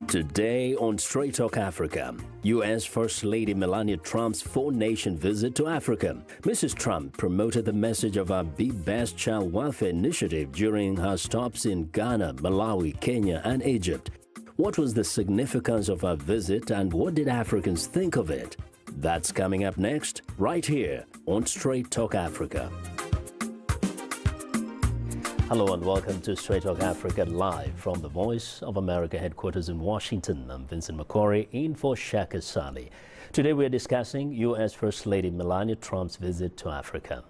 Today on Straight Talk Africa, U.S. First Lady Melania Trump's four-nation visit to Africa. Mrs. Trump promoted the message of our Be Best Child Welfare Initiative during her stops in Ghana, Malawi, Kenya, and Egypt. What was the significance of her visit and what did Africans think of it? That's coming up next, right here on Straight Talk Africa. Hello and welcome to Straight Talk Africa live from the Voice of America headquarters in Washington. I'm Vincent McCory in for Shaka Sali. Today we're discussing U.S. First Lady Melania Trump's visit to Africa.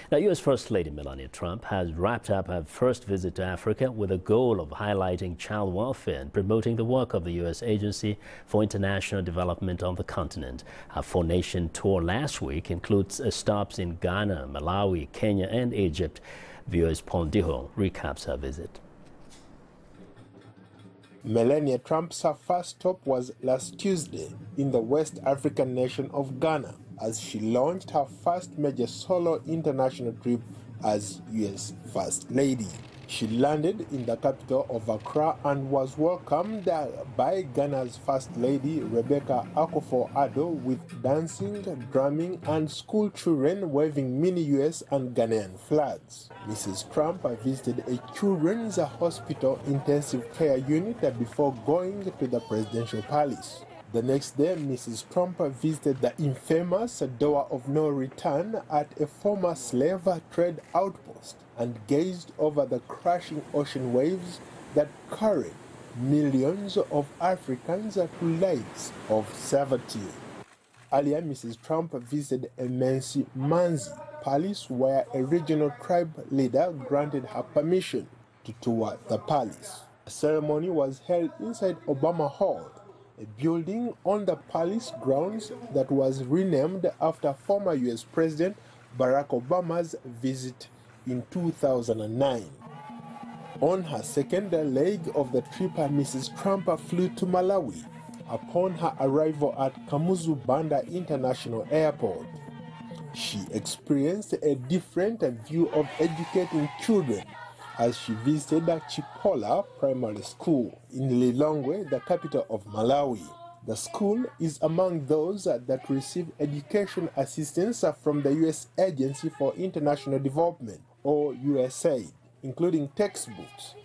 Now, U.S. First Lady Melania Trump has wrapped up her first visit to Africa with a goal of highlighting child welfare and promoting the work of the U.S. Agency for International Development on the continent. Her four-nation tour last week includes stops in Ghana, Malawi, Kenya, and Egypt. Viewers Paul Diho recaps her visit. Melania Trump's first stop was last Tuesday in the West African nation of Ghana as she launched her first major solo international trip as U.S. First Lady. She landed in the capital of Accra and was welcomed by Ghana's First Lady Rebecca Akufo-Addo with dancing, drumming, and school children waving mini U.S. and Ghanaian flags. Mrs. Trump visited a children's hospital intensive care unit before going to the presidential palace. The next day, Mrs. Trump visited the infamous Door of No Return at a former slave trade outpost and gazed over the crashing ocean waves that carried millions of Africans to lives of servitude. Earlier, Mrs. Trump visited a fence-mending palace where a regional tribe leader granted her permission to tour the palace. The ceremony was held inside Obama Hall, a building on the palace grounds that was renamed after former U.S. President Barack Obama's visit in 2009. On her second leg of the trip, Mrs. Trump flew to Malawi upon her arrival at Kamuzu Banda International Airport. She experienced a different view of educating children as she visited Chipola Primary School in Lilongwe, the capital of Malawi. The school is among those that receive education assistance from the U.S. Agency for International Development, or USAID, including textbooks,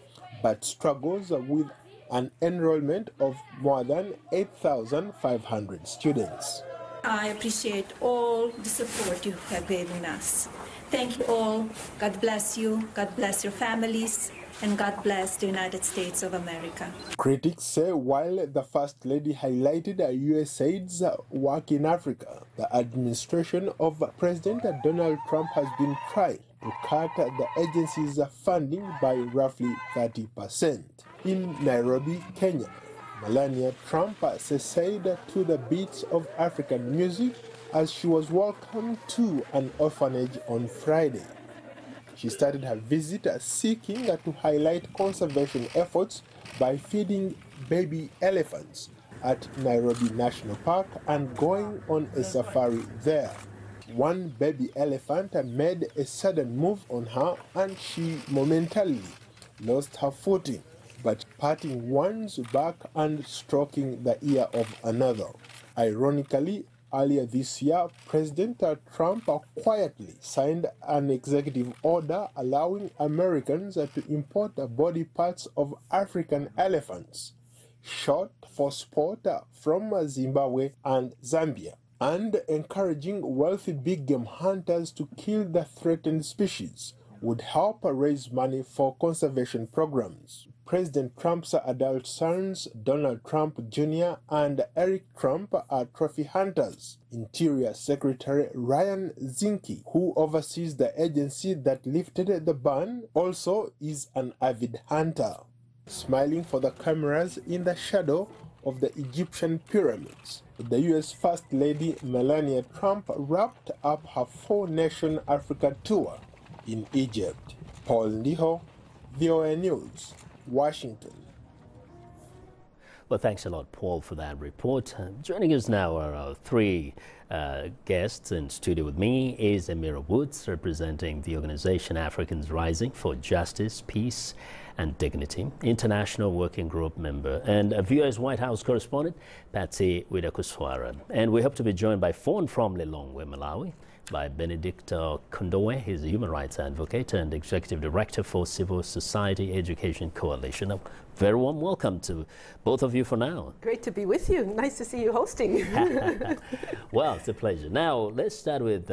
but struggles with an enrollment of more than 8,500 students. I appreciate all the support you have given us. Thank you all. God bless you. God bless your families. And God bless the United States of America. Critics say while the First Lady highlighted USAID's work in Africa, the administration of President Donald Trump has been trying to cut the agency's funding by roughly 30%. In Nairobi, Kenya, Melania Trump essayed to the beats of African music as she was welcomed to an orphanage on Friday. She started her visit seeking to highlight conservation efforts by feeding baby elephants at Nairobi National Park and going on a safari there. One baby elephant made a sudden move on her and she momentarily lost her footing, but patting one's back and stroking the ear of another. Ironically, earlier this year, President Trump quietly signed an executive order allowing Americans to import body parts of African elephants, shot for sport from Zimbabwe and Zambia, and encouraging wealthy big game hunters to kill the threatened species would help raise money for conservation programs. President Trump's adult sons, Donald Trump Jr. and Eric Trump, are trophy hunters. Interior Secretary Ryan Zinke, who oversees the agency that lifted the ban, also is an avid hunter. Smiling for the cameras in the shadow of the Egyptian pyramids, the U.S. First Lady Melania Trump wrapped up her four-nation Africa tour in Egypt. Paul Diho, VOA News, Washington. Well, thanks a lot, Paul, for that report. Joining us now are our three guests in studio with me is Amira Woods, representing the organization Africans Rising for Justice, Peace and Dignity, International Working Group member, and a VOA's White House correspondent, Patsy Widakuswara. And we hope to be joined by phone from Lilongwe, Malawi, by Benedicto Kondowe. He's a human rights advocate and executive director for Civil Society Education Coalition. A very warm welcome to both of you for now. Great to be with you. Nice to see you hosting. Well, it's a pleasure. Now, let's start with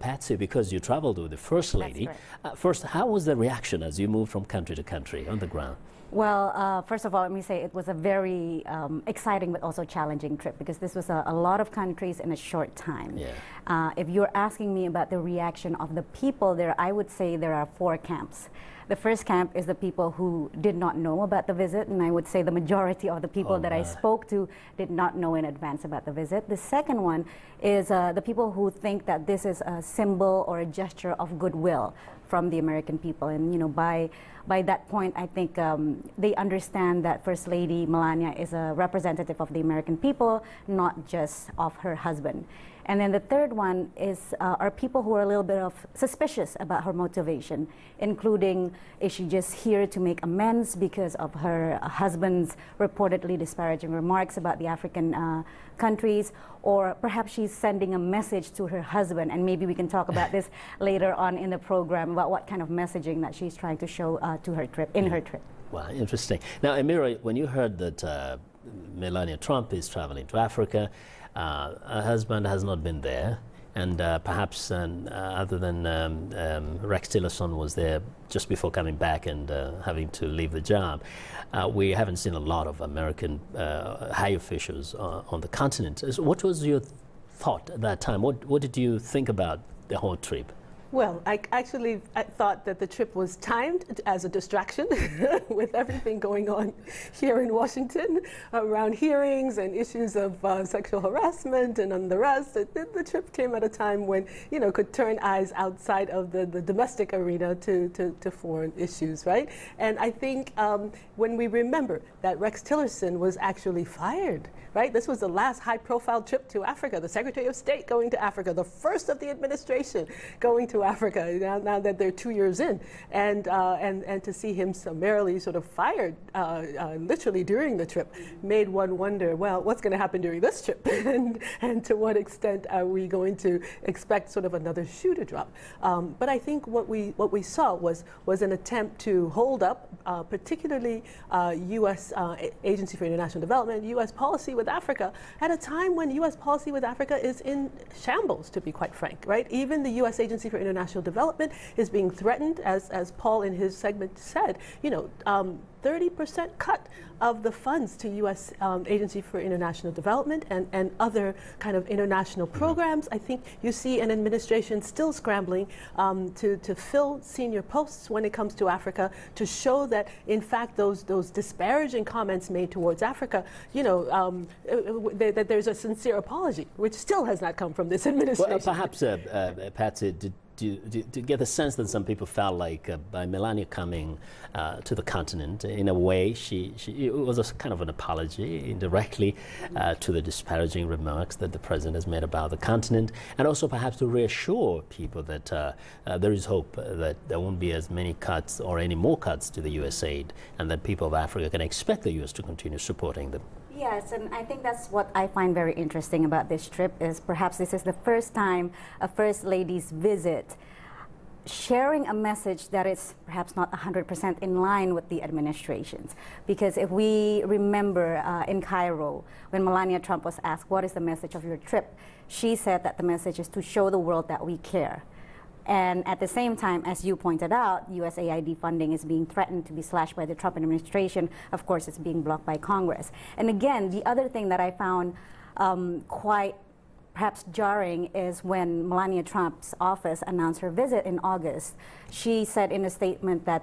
Patsy, because you traveled with the First Lady. Right. First, how was the reaction as you moved from country to country on the ground? Well, first of all, let me say it was a very exciting but also challenging trip, because this was a lot of countries in a short time. Yeah. If you're asking me about the reaction of the people there, I would say there are four camps. The first camp is the people who did not know about the visit, and I would say the majority of the people that I spoke to did not know in advance about the visit. The second one is the people who think that this is a symbol or a gesture of goodwill from the American people. And by that point, I think they understand that First Lady Melania is a representative of the American people, not just of her husband. And then the third one is are people who are a little bit of suspicious about her motivation, including, is she just here to make amends because of her husband's reportedly disparaging remarks about the African countries, or perhaps she's sending a message to her husband, and maybe we can talk about this later on in the program, about what kind of messaging that she's trying to show to her trip, in her trip. Wow, interesting. Now, Amira, when you heard that Melania Trump is traveling to Africa, her husband has not been there, and perhaps other than Rex Tillerson was there just before coming back and having to leave the job, we haven't seen a lot of American high officials on the continent. So what was your thought at that time? What did you think about the whole trip? Well, I thought that the trip was timed as a distraction with everything going on here in Washington around hearings and issues of sexual harassment and on the rest. The trip came at a time when, could turn eyes outside of the domestic arena to foreign issues, right? And I think when we remember that Rex Tillerson was actually fired, right? This was the last high-profile trip to Africa, the Secretary of State going to Africa, the first of the administration going to Africa, now that they're 2 years in, and to see him summarily sort of fired literally during the trip made one wonder, well, what's going to happen during this trip, and to what extent are we going to expect sort of another shoe to drop? But I think what we saw was an attempt to hold up, particularly U.S. Agency for International Development, U.S. policy with Africa, at a time when U.S. policy with Africa is in shambles, to be quite frank, right? Even the U.S. Agency for International Development is being threatened, as Paul in his segment said, 30% cut of the funds to U.S. Agency for International Development and other kind of international programs. I think you see an administration still scrambling to fill senior posts when it comes to Africa, to show that, in fact, those disparaging comments made towards Africa, that there's a sincere apology, which still has not come from this administration. Well, perhaps, Patsy, to get the sense that some people felt like by Melania coming to the continent, in a way, it was a kind of an apology indirectly to the disparaging remarks that the president has made about the continent, and also perhaps to reassure people that there is hope that there won't be as many cuts or any more cuts to the U.S. aid, and that people of Africa can expect the U.S. to continue supporting them. Yes, and I think that's what I find very interesting about this trip, is perhaps this is the first time a First Lady's visit sharing a message that is perhaps not 100% in line with the administration's. Because if we remember in Cairo, when Melania Trump was asked, what is the message of your trip? She said that the message is to show the world that we care. And at the same time, as you pointed out, USAID funding is being threatened to be slashed by the Trump administration. Of course, it's being blocked by Congress. And again, the other thing that I found quite perhaps jarring is when Melania Trump's office announced her visit in August. She said in a statement that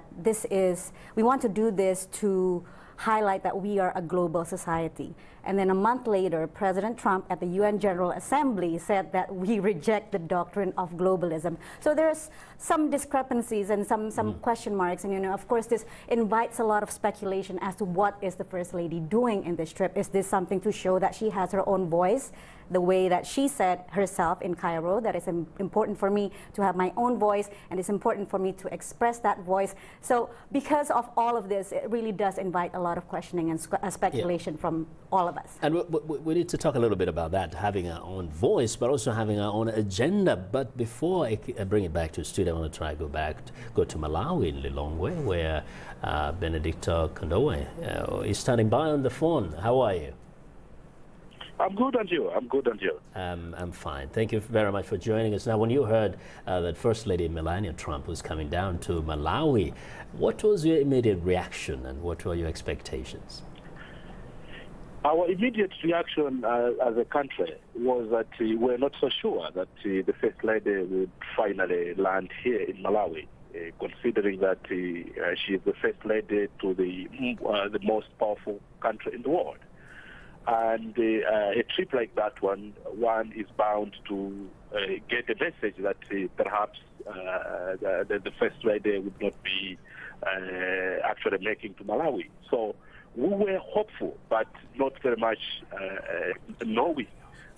we want to do this to highlight that we are a global society. And then a month later, President Trump at the UN General Assembly said that we reject the doctrine of globalism. So there's some discrepancies and some question marks. And, you know, of course, this invites a lot of speculation as to what is the First Lady doing in this trip. Is this something to show that she has her own voice? The way that she said herself in Cairo, that it's important for me to have my own voice, and it's important for me to express that voice. So because of all of this, it really does invite a lot of questioning and speculation from all of us. And we need to talk a little bit about that, having our own voice, but also having our own agenda. But before I bring it back to the studio, I want to try to go to Malawi in Lilongwe, where Benedicto Kondowe is standing by on the phone. How are you? I'm good, and you? I'm good, and you? I'm fine. Thank you very much for joining us. Now, when you heard that First Lady Melania Trump was coming down to Malawi, what was your immediate reaction and what were your expectations? Our immediate reaction as a country was that we're not so sure that the First Lady would finally land here in Malawi, considering that she is the First Lady to the most powerful country in the world. And a trip like that one is bound to get a message that perhaps the First Lady would not be actually making to Malawi. So we were hopeful, but not very much knowing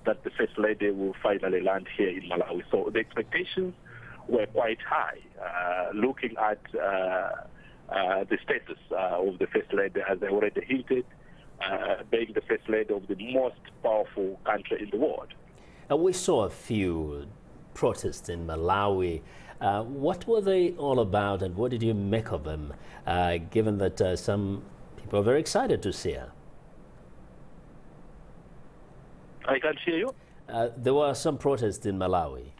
that the First Lady will finally land here in Malawi. So the expectations were quite high, looking at the status of the First Lady, as I already hinted, being the First Lady of the most powerful country in the world. We saw a few protests in Malawi. What were they all about, and what did you make of them, given that some people are very excited to see her? I can't hear you. There were some protests in Malawi,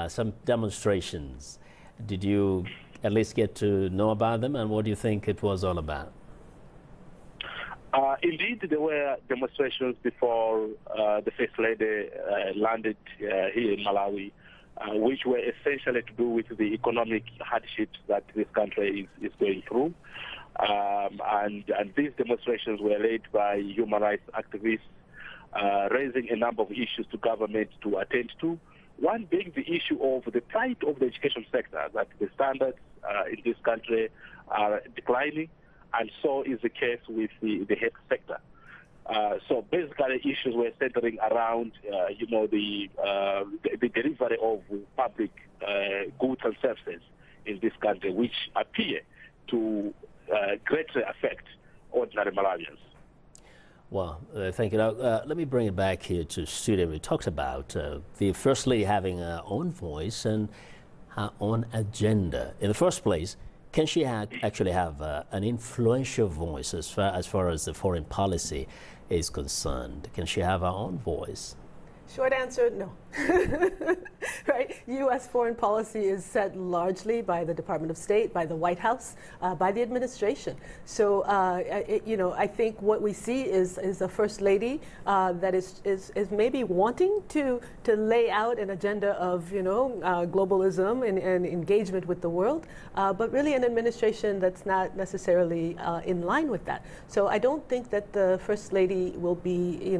some demonstrations. Did you at least get to know about them, and what do you think it was all about? Indeed, there were demonstrations before the First Lady landed here in Malawi, which were essentially to do with the economic hardships that this country is going through. And these demonstrations were led by human rights activists, raising a number of issues to government to attend to. One being the issue of the plight of the education sector, that the standards in this country are declining, and so is the case with the health sector. So basically, issues were centering around, the delivery of public goods and services in this country, which appear to greatly affect ordinary Malawians. Well, thank you. Now, let me bring it back here to studio. We talked about the First Lady having her own voice and her own agenda. In the first place, can she actually have an influential voice as far as the foreign policy is concerned? Can she have her own voice? Short answer, no. Right? U.S. foreign policy is set largely by the Department of State, by the White House, by the administration. So, I think what we see is a First Lady that is maybe wanting to lay out an agenda of, globalism and engagement with the world, but really an administration that's not necessarily in line with that. So I don't think that the First Lady will be,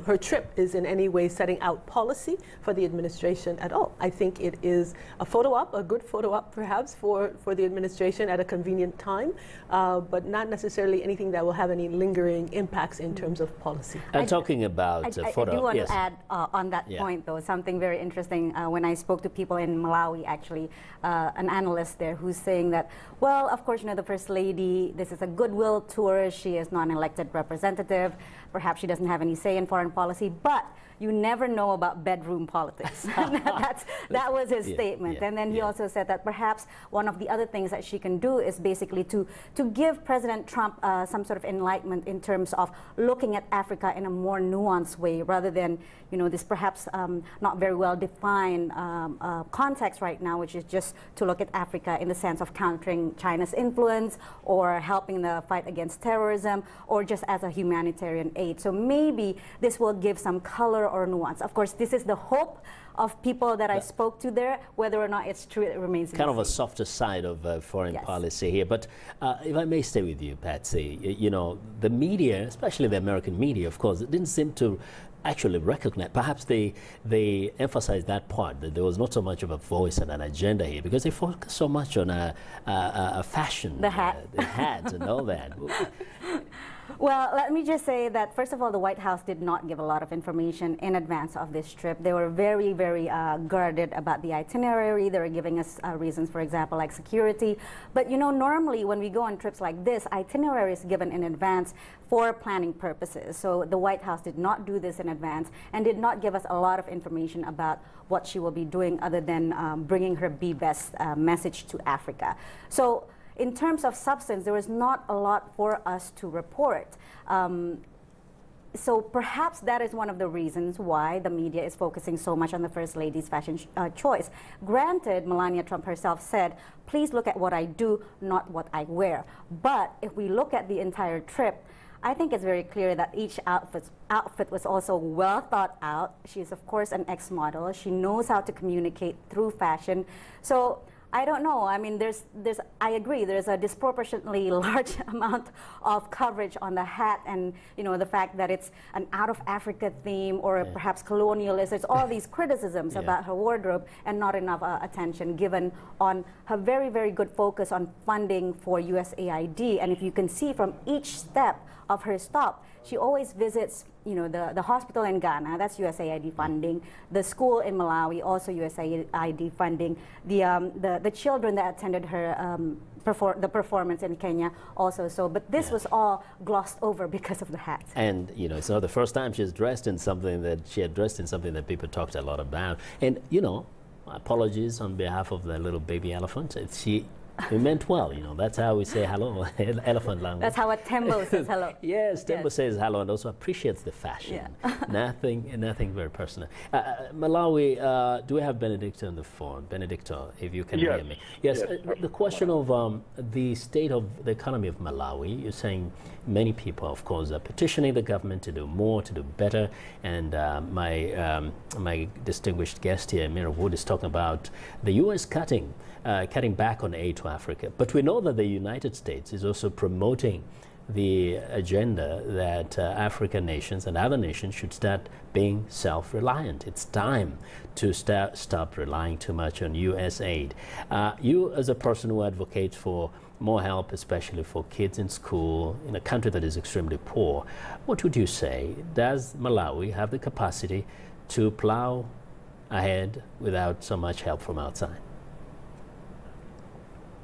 her trip is in any way setting out policy for the administration at all. I think it is a photo op, a good photo op perhaps for the administration at a convenient time, but not necessarily anything that will have any lingering impacts in terms of policy. And talking about photo op, I do want yes. to add on that point though, something very interesting. When I spoke to people in Malawi, actually, an analyst there who's saying that, well, of course, the First Lady, this is a goodwill tour. She is not an elected representative. Perhaps she doesn't have any say in foreign policy, but you never know about bedroom politics. That was his statement. And then he also said that perhaps one of the other things that she can do is basically to give President Trump some sort of enlightenment in terms of looking at Africa in a more nuanced way, rather than this perhaps not very well defined context right now, which is just to look at Africa in the sense of countering China's influence or helping the fight against terrorism or just as a humanitarian aid. So maybe this will give some color or nuance. Of course, this is the hope of people that I spoke to there. Whether or not it's true, it remains kind of a softer side of foreign policy here. But if I may stay with you, Patsy, you know, the media, especially the American media, of course, it didn't seem to actually recognize. Perhaps they emphasized that part, that there was not so much of a voice and an agenda here, because they focus so much on a fashion, the hat, the hats and all that. Well, let me just say that, first of all, the White House did not give a lot of information in advance of this trip. They were very, very guarded about the itinerary. They were giving us reasons, for example, like security. But, you know, normally when we go on trips like this, itinerary is given in advance for planning purposes. So the White House did not do this in advance and did not give us a lot of information about what she will be doing other than bringing her Be Best message to Africa. So in terms of substance, there was not a lot for us to report. So perhaps that is one of the reasons why the media is focusing so much on the First Lady's fashion choice. Granted, Melania Trump herself said, please look at what I do, not what I wear. But if we look at the entire trip, I think it's very clear that each outfit was also well thought out. She's, of course, an ex-model. She knows how to communicate through fashion. So I don't know. I mean, I agree. There's a disproportionately large amount of coverage on the hat, and you know, the fact that it's an out of Africa theme or perhaps colonialist. There's all these criticisms about her wardrobe, and not enough attention given on her very, very good focus on funding for USAID. And if you can see from each step of her stop, she always visits, you know, the hospital in Ghana, that's USAID funding, the school in Malawi, also USAID funding, the children that attended her the performance in Kenya also. So, but this was all glossed over because of the hat. And you know, it's not the first time she had dressed in something that people talked a lot about. And you know, apologies on behalf of the little baby elephant. It meant well, you know. That's how we say hello, elephant language. That's how a Tembo says hello. Yes, Tembo says hello and also appreciates the fashion. Nothing very personal. Malawi, do we have Benedicto on the phone? Benedicto, if you can hear me. Yes, the question of the state of the economy of Malawi, you're saying many people, of course, are petitioning the government to do more, to do better. And my distinguished guest here, Mira Wood, is talking about the U.S. cutting back on aid to Africa. But we know that the United States is also promoting the agenda that African nations and other nations should start being self-reliant. It's time to stop relying too much on U.S. aid. You, as a person who advocates for more help, especially for kids in school, in a country that is extremely poor, what would you say? Does Malawi have the capacity to plow ahead without so much help from outside?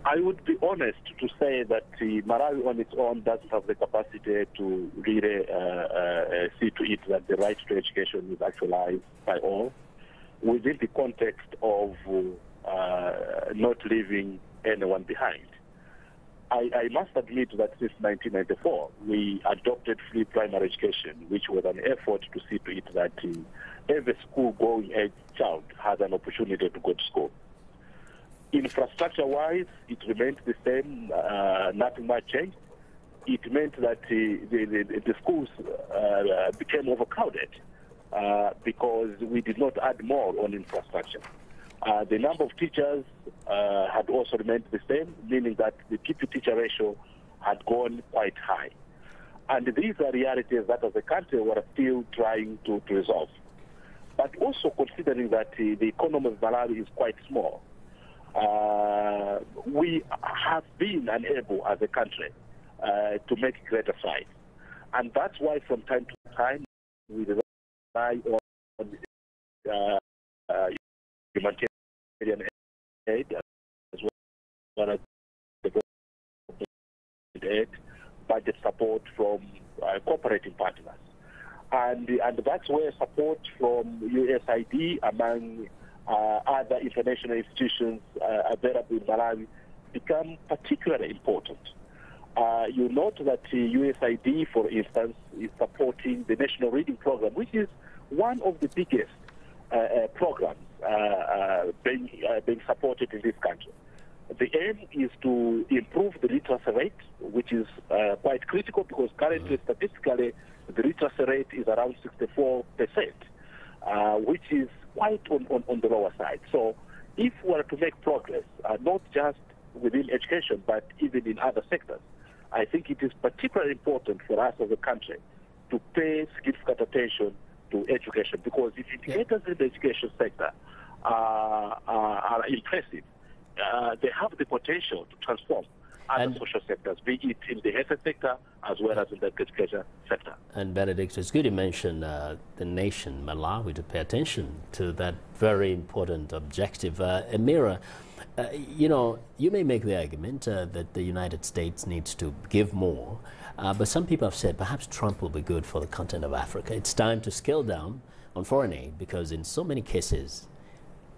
I would be honest to say that Malawi on its own doesn't have the capacity to really see to it that the right to education is actualized by all within the context of not leaving anyone behind. I must admit that since 1994, we adopted free primary education, which was an effort to see to it that every school-going age child has an opportunity to go to school. Infrastructure-wise, it remained the same, nothing much changed. It meant that the schools became overcrowded because we did not add more on infrastructure. The number of teachers had also remained the same, meaning that the pupil-teacher ratio had gone quite high. And these are realities that as a country we're still trying to resolve. But also considering that the economy of Malawi is quite small, we have been unable as a country to make greater strides. And that's why from time to time we rely on humanitarian aid as well as development aid, budget support from cooperating partners. And that's where support from USAID among other international institutions available in Malawi become particularly important. You note that USAID, for instance, is supporting the National Reading Program, which is one of the biggest programs being supported in this country. The aim is to improve the literacy rate, which is quite critical because currently, statistically, the literacy rate is around 64%. which is quite on the lower side. So if we are to make progress, not just within education, but even in other sectors, I think it is particularly important for us as a country to pay significant attention to education, because if indicators in the education sector are impressive, they have the potential to transform other social sectors, be it in the health sector as well as in the education sector. And Benedict, it's good you mentioned the nation, Malawi, to pay attention to that very important objective. Amira, you know, you may make the argument that the United States needs to give more, but some people have said perhaps Trump will be good for the continent of Africa. It's time to scale down on foreign aid, because in so many cases,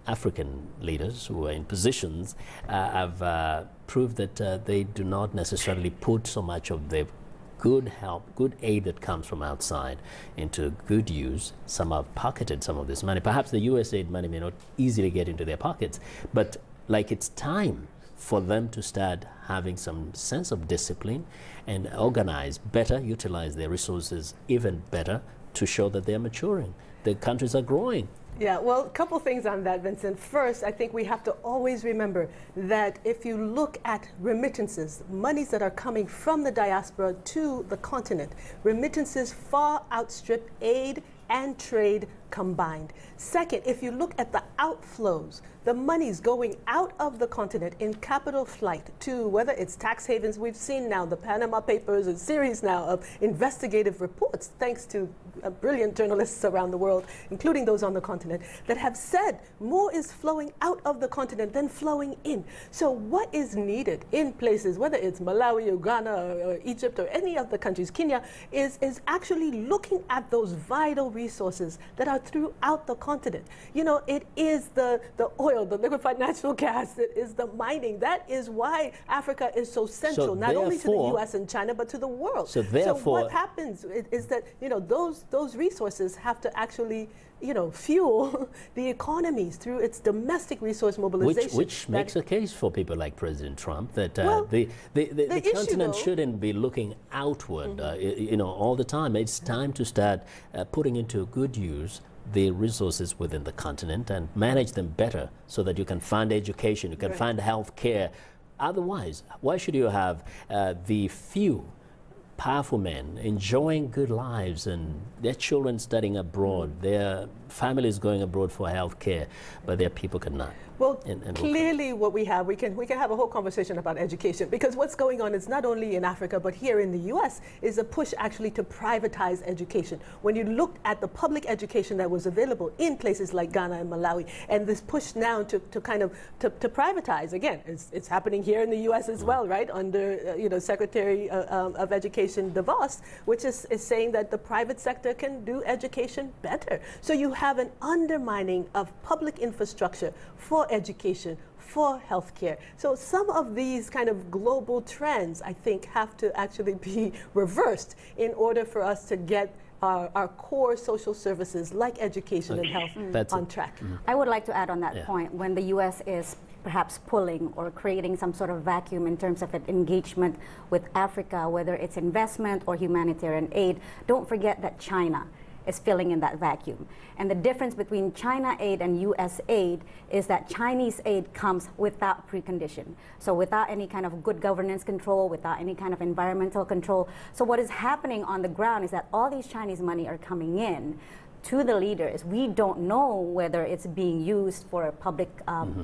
African leaders who are in positions have proved that they do not necessarily put so much of the good help, good aid that comes from outside into good use. Some have pocketed some of this money. Perhaps the US aid money may not easily get into their pockets, but like it's time for them to start having some sense of discipline and organize better, utilize their resources even better to show that they're maturing. The countries are growing. Yeah, well, a couple things on that, Vincent. First, I think we have to always remember that if you look at remittances, monies that are coming from the diaspora to the continent, remittances far outstrip aid and trade combined. Second, if you look at the outflows, the money's going out of the continent in capital flight to whether it's tax havens. We've seen now the Panama Papers, a series now of investigative reports, thanks to brilliant journalists around the world, including those on the continent, that have said more is flowing out of the continent than flowing in. So what is needed in places, whether it's Malawi or Ghana or Egypt or any of the countries, Kenya, is actually looking at those vital resources that are throughout the continent. You know, it is the oil, the liquefied natural gas, it is the mining. That is why Africa is so central, not only to the US and China, but to the world. So what happens is that, you know, those resources have to actually, you know, fuel the economies through its domestic resource mobilization. Which makes a case for people like President Trump that the continent shouldn't be looking outward, you know, all the time. It's time to start putting into good use the resources within the continent and manage them better so that you can fund education, you can fund health care. Otherwise, why should you have the few powerful men enjoying good lives and their children studying abroad, their families going abroad for health care, but their people cannot? Well, clearly what we have, we can have a whole conversation about education, because what's going on is not only in Africa, but here in the US, is a push actually to privatize education. When you look at the public education that was available in places like Ghana and Malawi, and this push now to privatize, again, it's happening here in the US as well, right, under you know, Secretary of Education DeVos, which is saying that the private sector can do education better. So you have an undermining of public infrastructure for education, for healthcare. So some of these kind of global trends, I think, have to actually be reversed in order for us to get our core social services like education and health on track. I would like to add on that point, when the U.S. is perhaps pulling or creating some sort of vacuum in terms of engagement with Africa, whether it's investment or humanitarian aid, don't forget that China is filling in that vacuum. And the difference between China aid and US aid is that Chinese aid comes without precondition. So without any kind of good governance control, without any kind of environmental control. So what is happening on the ground is that all these Chinese money are coming in to the leaders. We don't know whether it's being used for public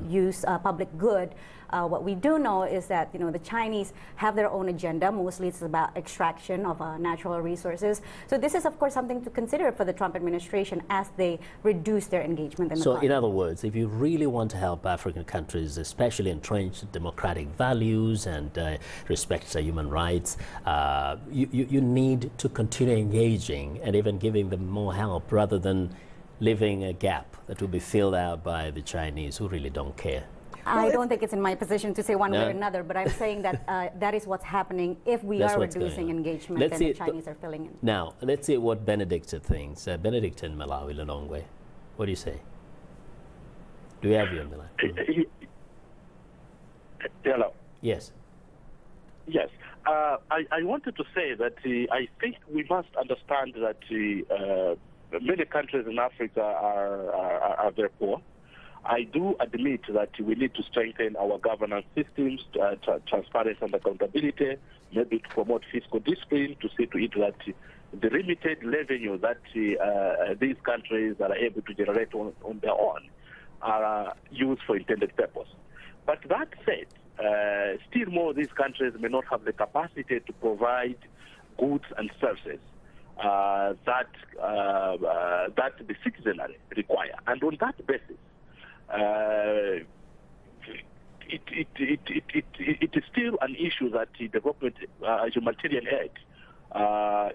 use, public good. What we do know is that, you know, the Chinese have their own agenda. Mostly it's about extraction of natural resources. So this is, of course, something to consider for the Trump administration as they reduce their engagement in the continent. So in other words, if you really want to help African countries, especially entrench democratic values and respect human rights, you need to continue engaging and even giving them more help rather than leaving a gap that will be filled out by the Chinese who really don't care. I don't think it's in my position to say one way or another, but I'm saying that that is what's happening if we are reducing engagement and the Chinese are filling in. Now, let's see what Benedict thinks. Benedict in Malawi, Lilongwe, what do you say? Do we have you in Malawi? Hello. Yes. Yes. I wanted to say that I think we must understand that many countries in Africa are very poor. I do admit that we need to strengthen our governance systems, transparency and accountability, maybe to promote fiscal discipline, to see to it that the limited revenue that these countries are able to generate on their own are used for intended purpose. But that said, still more these countries may not have the capacity to provide goods and services that the citizenry require. And on that basis, it is still an issue that development humanitarian aid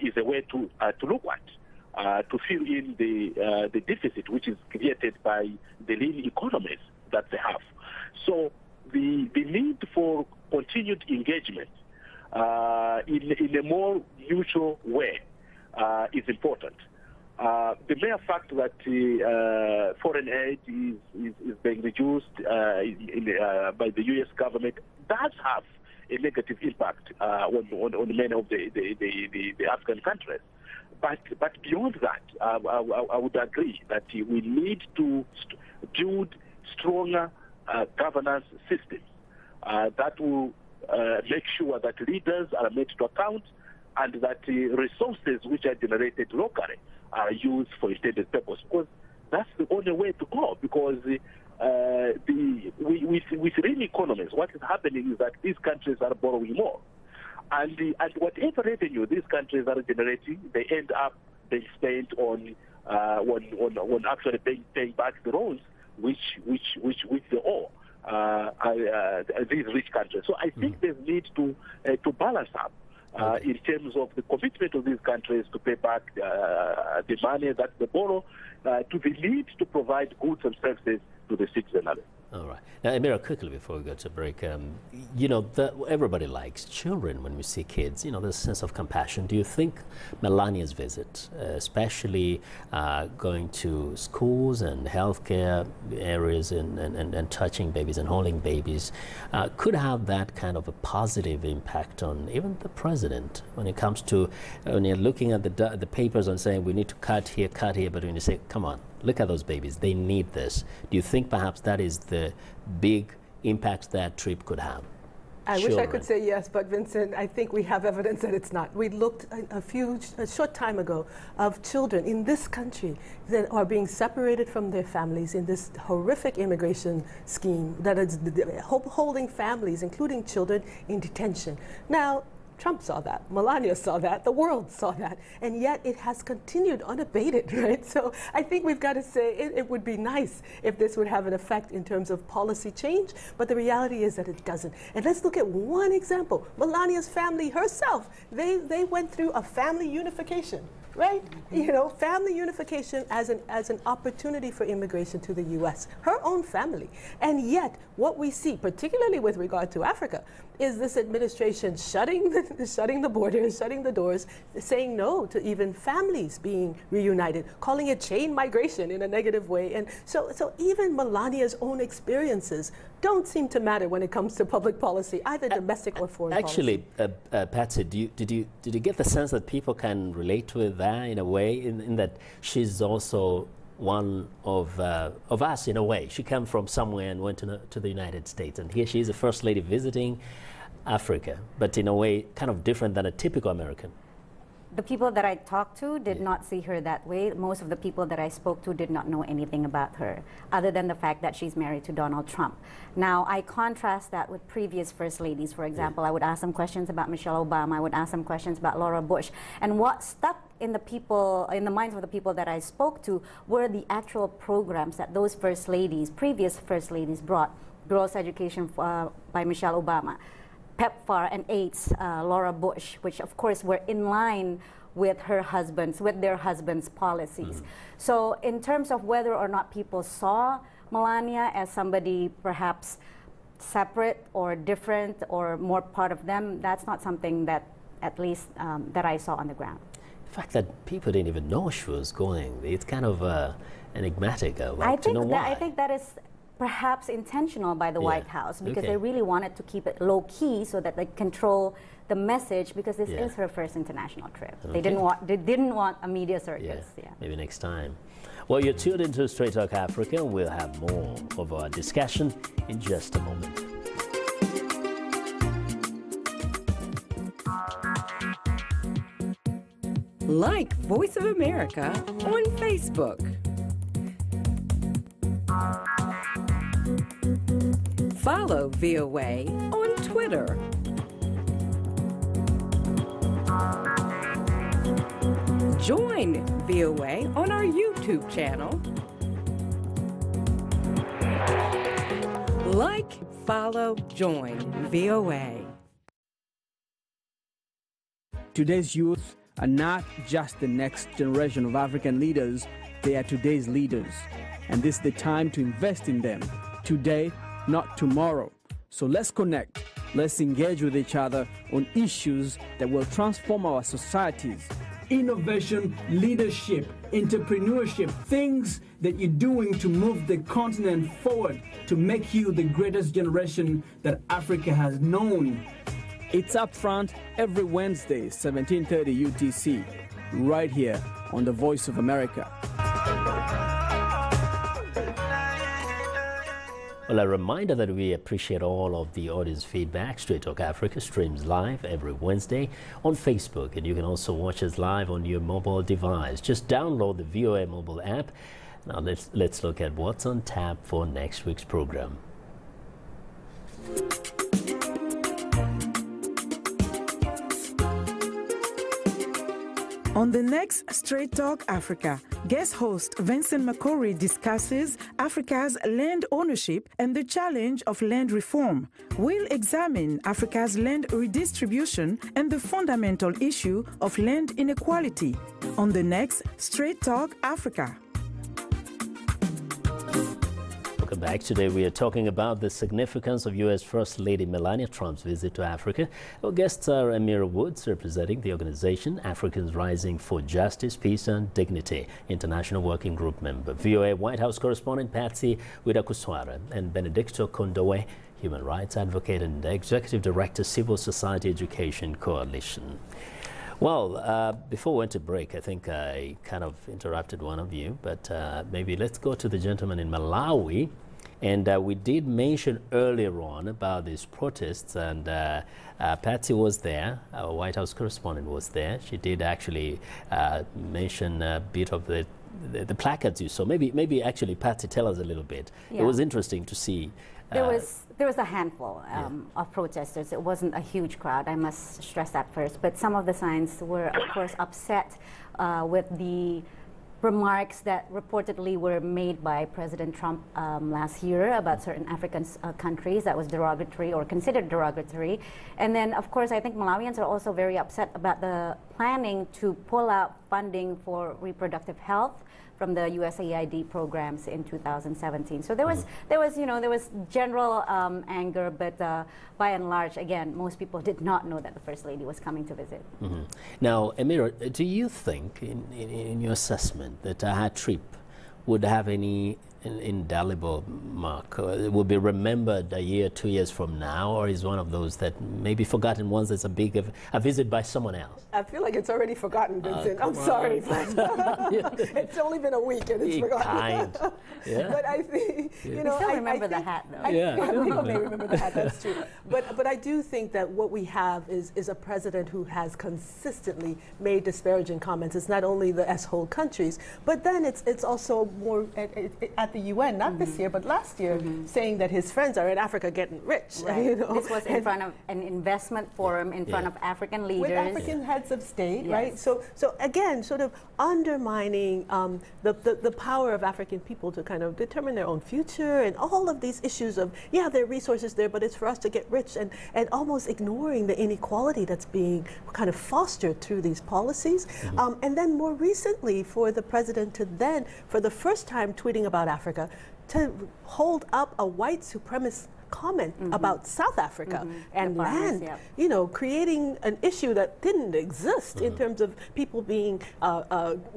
is a way to look at, to fill in the deficit which is created by the lean economies that they have. So the need for continued engagement in a more mutual way is important. The mere fact that foreign aid is being reduced by the U.S. government does have a negative impact on many of the African countries. But beyond that, I would agree that we need to build stronger governance systems that will make sure that leaders are made to account and that resources which are generated locally are used for intended purpose, because that's the only way to go. Because with real economies, what is happening is that these countries are borrowing more, and whatever revenue these countries are generating, they end up being spent on actually paying back the loans which they owe these rich countries. So I think there's need to balance up. In terms of the commitment of these countries to pay back the money that they borrow, to the need to provide goods and services to the citizenry. All right. Now, Amira, quickly before we go to break, you know, everybody likes children when we see kids. You know, there's a sense of compassion. Do you think Melania'S visit, especially going to schools and healthcare areas and touching babies and holding babies, could have that kind of a positive impact on even the president when it comes to, when you're looking at the papers and saying we need to cut here, but when you say, come on, look at those babies, they need this. Do you think perhaps that is the big impact that trip could have? I wish I could say yes, but Vincent, I think we have evidence that it's not. We looked a short time ago of children in this country that are being separated from their families in this horrific immigration scheme that is holding families, including children, in detention. Now, Trump saw that, Melania saw that, the world saw that, and yet it has continued unabated, right? So I think we've got to say it would be nice if this would have an effect in terms of policy change, but the reality is that it doesn't. And let's look at one example. Melania's family herself, they went through a family unification, right? You know, family unification as an opportunity for immigration to the U.S., her own family. And yet, what we see, particularly with regard to Africa, is this administration shutting the borders, shutting the doors, saying no to even families being reunited, calling it chain migration in a negative way. And so even Melania's own experiences don't seem to matter when it comes to public policy, either domestic or foreign policy. Actually, Patsy, did you get the sense that people can relate to that in a way, in that she's also one of us in a way? She came from somewhere and went to the United States, and here she is, the First Lady visiting Africa, but in a way kind of different than a typical American. The people that I talked to did not see her that way. Most of the people that I spoke to did not know anything about her, other than the fact that she's married to Donald Trump. Now, I contrast that with previous First Ladies. For example, I would ask them questions about Michelle Obama. I would ask them questions about Laura Bush. And what stuck in the minds of the people that I spoke to were the actual programs that those First Ladies, previous First Ladies, brought. Girls' Education by Michelle Obama, PEPFAR and AIDS, Laura Bush, which of course were in line with their husbands' policies. So in terms of whether or not people saw Melania as somebody perhaps separate or different or more part of them, that's not something that, at least that I saw on the ground. The fact that people didn't even know she was going, it's kind of enigmatic. I think that is perhaps intentional by the White House, because Okay. they really wanted to keep it low-key so that they control the message, because this is her first international trip. They didn't want a media circus. Yeah. Maybe next time. Well, you're tuned into Straight Talk Africa, and we'll have more of our discussion in just a moment. Like Voice of America on Facebook. Follow VOA on Twitter. Join VOA on our YouTube channel. Like, follow, join VOA. Today's youth are not just the next generation of African leaders, they are today's leaders. And this is the time to invest in them. Today, not tomorrow. So let's connect. Let's engage with each other on issues that will transform our societies. Innovation, leadership, entrepreneurship, things that you're doing to move the continent forward, to make you the greatest generation that Africa has known. It's up front every Wednesday, 17:30 UTC, right here on The Voice of America. Well, a reminder that we appreciate all of the audience feedback. Straight Talk Africa streams live every Wednesday on Facebook, and you can also watch us live on your mobile device. Just download the VOA mobile app. Now let's look at what's on tap for next week's program. On the next Straight Talk Africa, guest host Vincent McCory discusses Africa's land ownership and the challenge of land reform. We'll examine Africa's land redistribution and the fundamental issue of land inequality. On the next Straight Talk Africa. Welcome back. Today we are talking about the significance of U.S. First Lady Melania Trump's visit to Africa. Our guests are Amira Woods, representing the organization Africans Rising for Justice, Peace and Dignity, International Working Group member, VOA White House correspondent Patsy Widakuswara, and Benedicto Kondowe, human rights advocate and executive director, Civil Society Education Coalition. Well, before we went to break, I think I kind of interrupted one of you, but maybe let's go to the gentleman in Malawi. And we did mention earlier on about these protests, and Patsy was there, our White House correspondent was there. She did actually mention a bit of the placards you saw. Maybe actually, Patsy, tell us a little bit. Yeah. It was interesting to see. There was a handful of protesters. It wasn't a huge crowd, I must stress that first. But some of the signs were, of course, upset with the remarks that reportedly were made by President Trump last year about certain African countries that was derogatory or considered derogatory. And then, of course, I think Malawians are also very upset about the planning to pull out funding for reproductive health from the USAID programs in 2017. So there was general anger, but by and large, again, most people did not know that the First Lady was coming to visit. Now, Amira, do you think, in your assessment, that her trip would have any indelible mark? It will be remembered a year, 2 years from now, or is one of those that may be forgotten once it's a visit by someone else? I feel like it's already forgotten, Vincent. I'm sorry, but it's only been a week and it's forgotten. Yeah. But I think, you still remember the hat, though. People may remember the hat, that's true. But I do think that what we have is a president who has consistently made disparaging comments. It's not only the S-hole countries, but then it's also more at the UN, not this year, but last year, saying that his friends are in Africa getting rich. Right. You know? This was in front of an investment forum in front of African leaders. With African heads of state, right? So again, sort of undermining the power of African people to kind of determine their own future and all of these issues of, there are resources there, but it's for us to get rich, and almost ignoring the inequality that's being kind of fostered through these policies. And then more recently, for the president to then, for the first time, tweeting about Africa, to hold up a white supremacist comment about South Africa and farmers, land, you know, creating an issue that didn't exist in terms of people being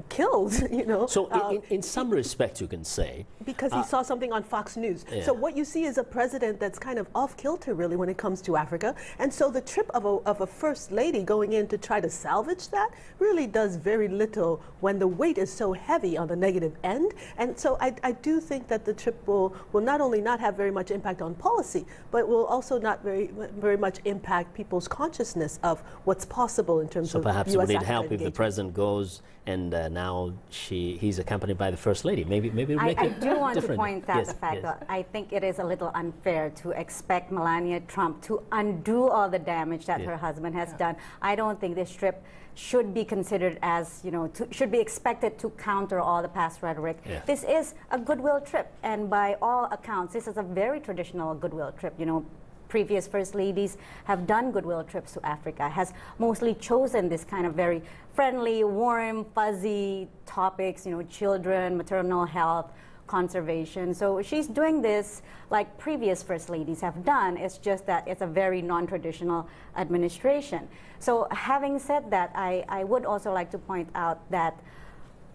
killed, you know. So in some respect, you can say. Because he saw something on Fox News. So what you see is a president that's kind of off kilter, really, when it comes to Africa. And so the trip of a first lady going in to try to salvage that really does very little when the weight is so heavy on the negative end. And so I do think that the trip will not only not have very much impact on policy, but will also not very much impact people's consciousness of what's possible in terms of So perhaps US would it Africa help if the engagement. president goes and now he's accompanied by the first lady? Maybe it'll make I it do want to different. point out the fact that I think it is a little unfair to expect Melania Trump to undo all the damage that her husband has done. I don't think this trip should be considered as, you know, should be expected to counter all the past rhetoric. This is a goodwill trip, and by all accounts, this is a very traditional goodwill trip. You know, previous first ladies have done goodwill trips to Africa, has mostly chosen this kind of very friendly, warm, fuzzy topics, you know, children, maternal health, conservation. So she's doing this like previous first ladies have done. It's just that it's a very non-traditional administration. So having said that, I would also like to point out that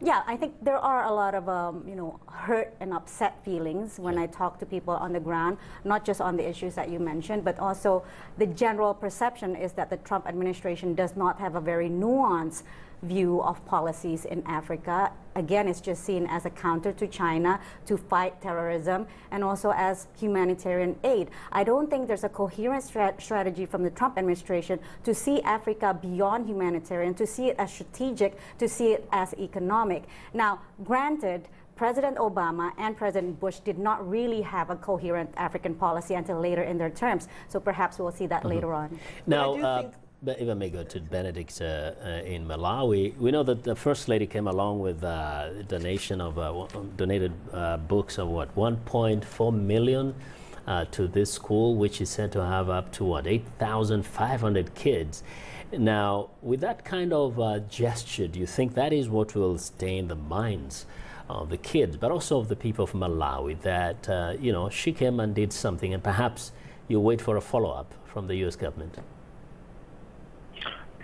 yeah, I think there are a lot of you know, hurt and upset feelings when I talk to people on the ground, not just on the issues that you mentioned, but also the general perception is that the Trump administration does not have a very nuanced view of policies in Africa. Again, it's just seen as a counter to China to fight terrorism and also as humanitarian aid. I don't think there's a coherent strategy from the Trump administration to see Africa beyond humanitarian, to see it as strategic, to see it as economic. Now, granted, President Obama and President Bush did not really have a coherent African policy until later in their terms. So perhaps we'll see that later on. Now, but if I may go to Benedict in Malawi, we know that the First Lady came along with donation of donated books of what, 1.4 million to this school, which is said to have up to what, 8,500 kids. Now, with that kind of gesture, do you think that is what will stay in the minds of the kids, but also of the people of Malawi, that you know, she came and did something, and perhaps you wait for a follow-up from the U.S. government?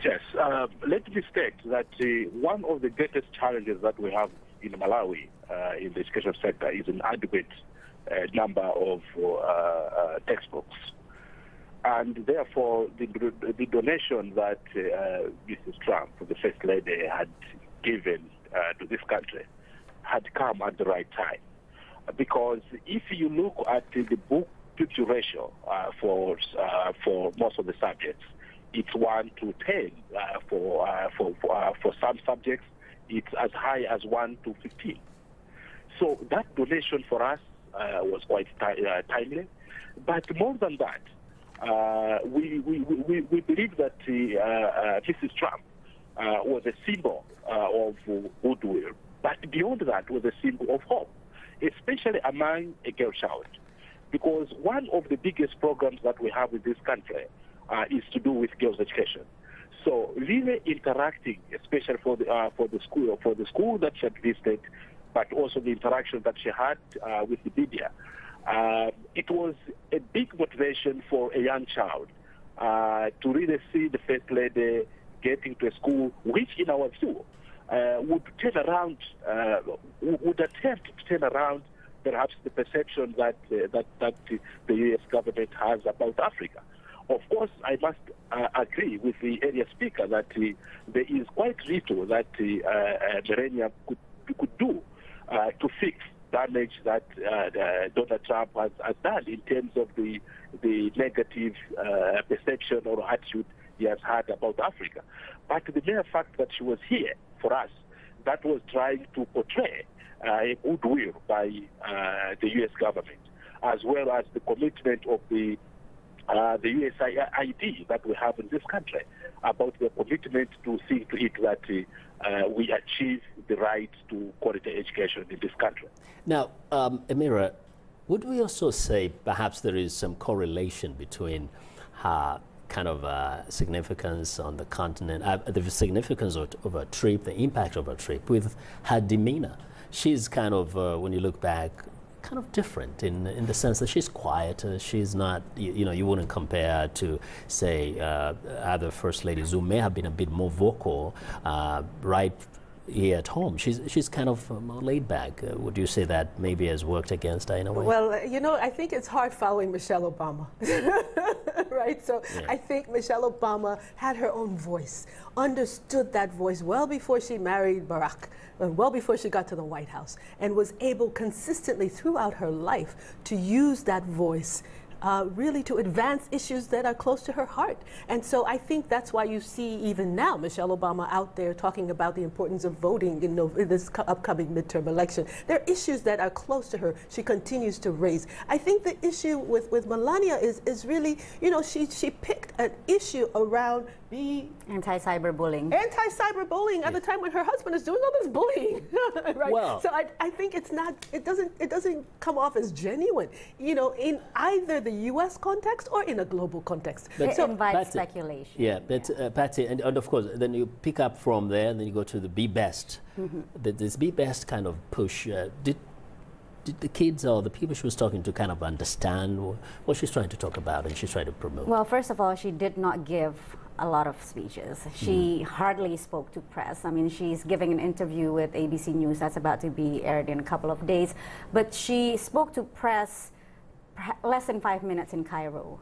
Yes, let me state that one of the greatest challenges that we have in Malawi in the education sector is an adequate number of textbooks. And therefore, the donation that Mrs. Trump, the First Lady, had given to this country had come at the right time. Because if you look at the book-to-picture ratio for most of the subjects, it's 1 to 10 for some subjects. It's as high as 1 to 15. So that donation for us was quite timely. But more than that, we believe that Mrs. Trump was a symbol of goodwill. But beyond that, was a symbol of hope, especially among a girl child. Because one of the biggest programs that we have in this country is to do with girls' education. So really interacting, especially for the school that she had visited, but also the interaction that she had with the media, it was a big motivation for a young child to really see the First Lady getting to a school which, in our view, would attempt to turn around perhaps the perception that the U.S. government has about Africa. Of course, I must agree with the area speaker that there is quite little that Melania could do to fix damage that Donald Trump has done in terms of the negative perception or attitude he has had about Africa. But the mere fact that she was here for us, that was trying to portray a goodwill by the U.S. government, as well as the commitment of the USAID that we have in this country, about the commitment to see to it that we achieve the right to quality education in this country. Now, Amira, would we also say perhaps there is some correlation between her kind of significance on the continent, the significance of a trip, the impact of a trip, with her demeanor? She's kind of, when you look back, kind of different in the sense that she's quieter. She's not, you know, you wouldn't compare her to, say, other first ladies who may have been a bit more vocal right here at home. She's kind of more laid back. Would you say that maybe has worked against her in a way? Well, you know, I think it's hard following Michelle Obama, right? So yeah. I think Michelle Obama had her own voice, understood that voice well before she married Barack, well before she got to the White House, and was able consistently throughout her life to use that voice really to advance issues that are close to her heart. And so I think that's why you see even now Michelle Obama out there talking about the importance of voting in this upcoming midterm election. There are issues that are close to her she continues to raise. I think the issue with Melania is really, you know, she picked an issue around the anti-cyberbullying. Anti-cyberbullying at the time when her husband is doing all this bullying, right? Well, so I think it's not, it doesn't come off as genuine, you know, in either the U.S. context or in a global context. It invites speculation. Yeah, but Patty, and of course, then you pick up from there, and then you go to the Be Best. This Be Best kind of push. Did the kids or the people she was talking to kind of understand what she's trying to talk about and she's trying to promote? Well, first of all, she did not give a lot of speeches. She hardly spoke to press. I mean, she's giving an interview with ABC News that's about to be aired in a couple of days, but she spoke to press less than 5 minutes in Cairo.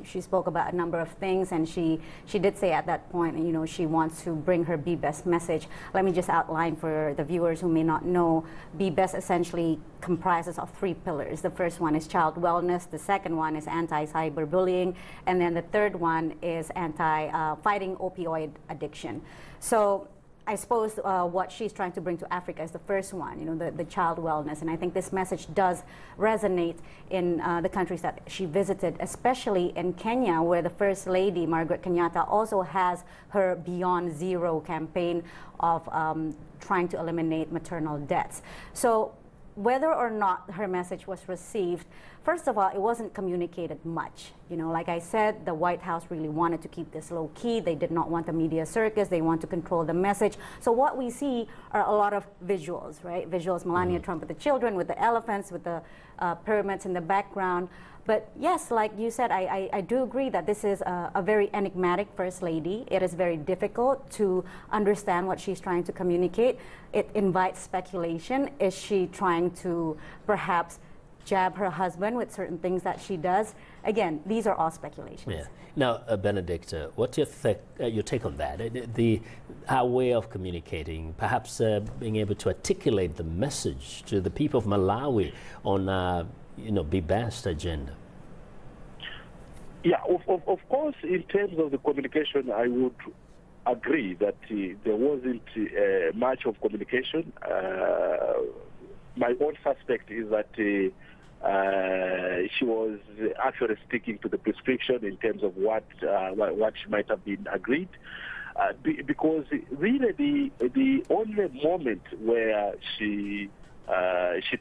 She spoke about a number of things, and she did say at that point, you know, she wants to bring her Be Best message. Let me just outline for the viewers who may not know. Be Best essentially comprises of 3 pillars. The first one is child wellness, the second one is anti-cyberbullying, and then the third one is fighting opioid addiction. So I suppose what she's trying to bring to Africa is the first one, you know, the child wellness. And I think this message does resonate in the countries that she visited, especially in Kenya, where the First Lady, Margaret Kenyatta, also has her Beyond Zero campaign of trying to eliminate maternal deaths. So whether or not her message was received, first of all, it wasn't communicated much. You know, like I said, the White House really wanted to keep this low key. They did not want a media circus. They want to control the message. So what we see are a lot of visuals, right? Visuals, Melania Trump with the children, with the elephants, with the pyramids in the background. But yes, like you said, I do agree that this is a very enigmatic First Lady. It is very difficult to understand what she's trying to communicate. It invites speculation. Is she trying to perhaps jab her husband with certain things that she does? Again, these are all speculations. Yeah. Now, Benedict, what's your take on that? Our way of communicating, perhaps being able to articulate the message to the people of Malawi on, you know, Be Best agenda. Yeah, of course, in terms of the communication, I would agree that there wasn't much of communication. My own suspect is that she was actually sticking to the prescription in terms of what she might have been agreed. Because really the only moment where she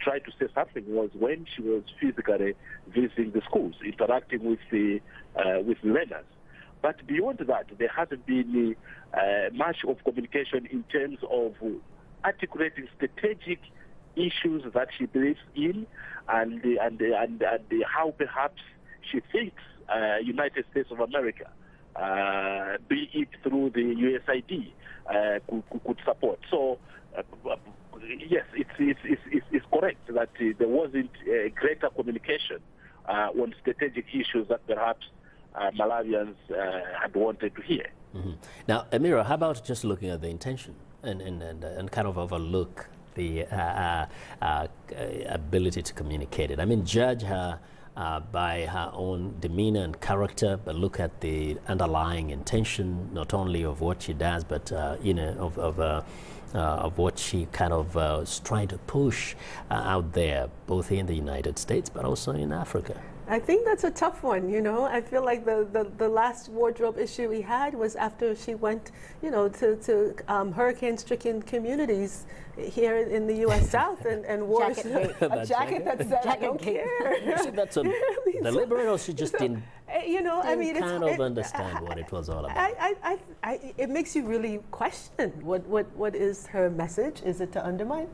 tried to say something was when she was physically visiting the schools, interacting with the learners. But beyond that, there hasn't been much of communication in terms of articulating strategic issues that she believes in, and how perhaps she thinks United States of America, be it through the USAID, could support. So. Yes, it's correct that there wasn't greater communication on strategic issues that perhaps Malawians had wanted to hear. Now, Amira, how about just looking at the intention and kind of overlook the ability to communicate it? I mean, judge her by her own demeanor and character, but look at the underlying intention, not only of what she does, but you know, of what she kind of is trying to push out there, both in the United States, but also in Africa. I think that's a tough one, you know. I feel like the last wardrobe issue we had was after she went, you know, to hurricane-stricken communities here in the U.S. South and wore a jacket that said, "I don't care." See, that's a deliberate, or she just didn't. You know, I mean, it's understand what it was all about. It makes you really question what is her message? Is it to undermine?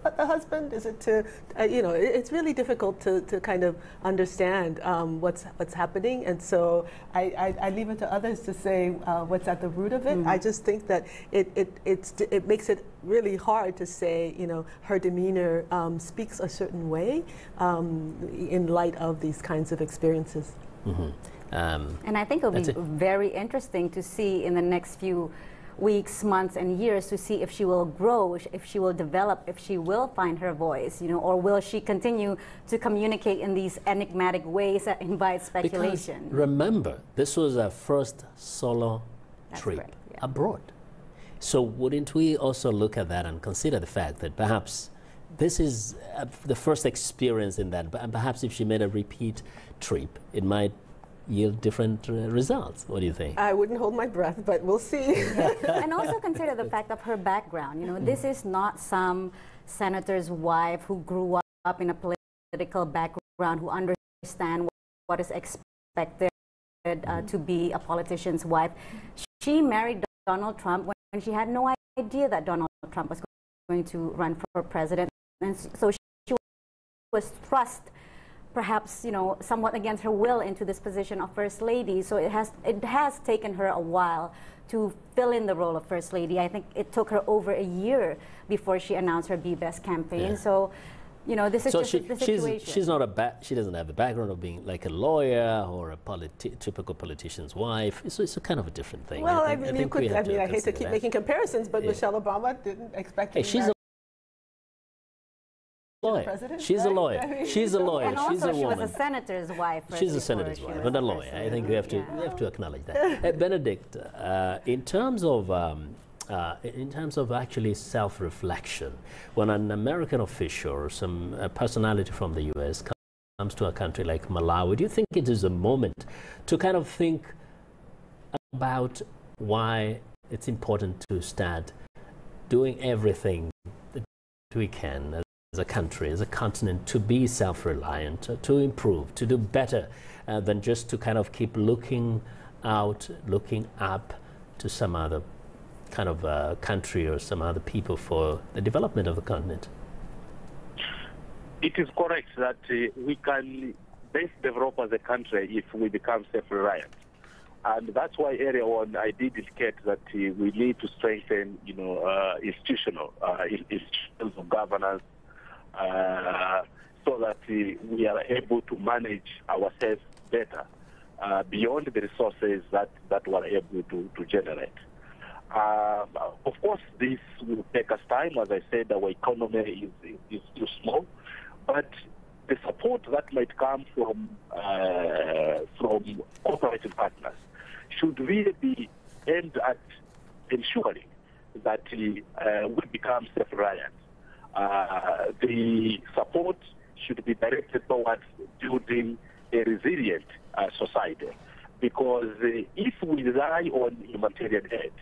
the husband? Is it to, you know, it's really difficult to kind of understand what's happening. And so I leave it to others to say what's at the root of it. I just think that it makes it really hard to say, you know, her demeanor speaks a certain way in light of these kinds of experiences. And I think it'll be very interesting to see in the next few weeks, months, and years to see if she will grow, if she will develop, if she will find her voice, you know, or will she continue to communicate in these enigmatic ways that invite speculation. Because remember, this was her first solo trip abroad. So wouldn't we also look at that and consider the fact that perhaps this is the first experience in that, and perhaps if she made a repeat trip, it might yield different results. What do you think? I wouldn't hold my breath, but we'll see. And also consider the fact of her background. You know, this is not some senator's wife who grew up in a political background, who understands what is expected to be a politician's wife. She married Donald Trump when she had no idea that Donald Trump was going to run for president. And so she was thrust, perhaps, you know, somewhat against her will, into this position of First Lady. So it has taken her a while to fill in the role of First Lady. I think it took her over a year before she announced her Be Best campaign. So, you know, this is just the situation. She doesn't have the background of being like a lawyer or a typical politician's wife. So it's a kind of a different thing. Well, I hate to keep making comparisons, but Michelle Obama didn't expect to be married. She's a lawyer. She's a lawyer. And also she's a woman. She was a senator's wife. She's a senator's wife, but a lawyer. I think we have to acknowledge that. Benedict, in terms of actually self-reflection, when an American official or some personality from the U.S. comes to a country like Malawi, do you think it is a moment to kind of think about why it's important to start doing everything that we can as a country, as a continent, to be self-reliant, to improve, to do better than just to kind of keep looking out, looking up to some other kind of country or some other people for the development of the continent? It is correct that we can best develop as a country if we become self-reliant. And that's why earlier on I did indicate that we need to strengthen, you know, institutions of governance, so that we are able to manage ourselves better beyond the resources that we're able to generate. Of course, this will take us time. As I said, our economy is too small, but the support that might come from cooperative partners should really be aimed at ensuring that we become self-reliant. The support should be directed towards building a resilient society, because if we rely on humanitarian aid,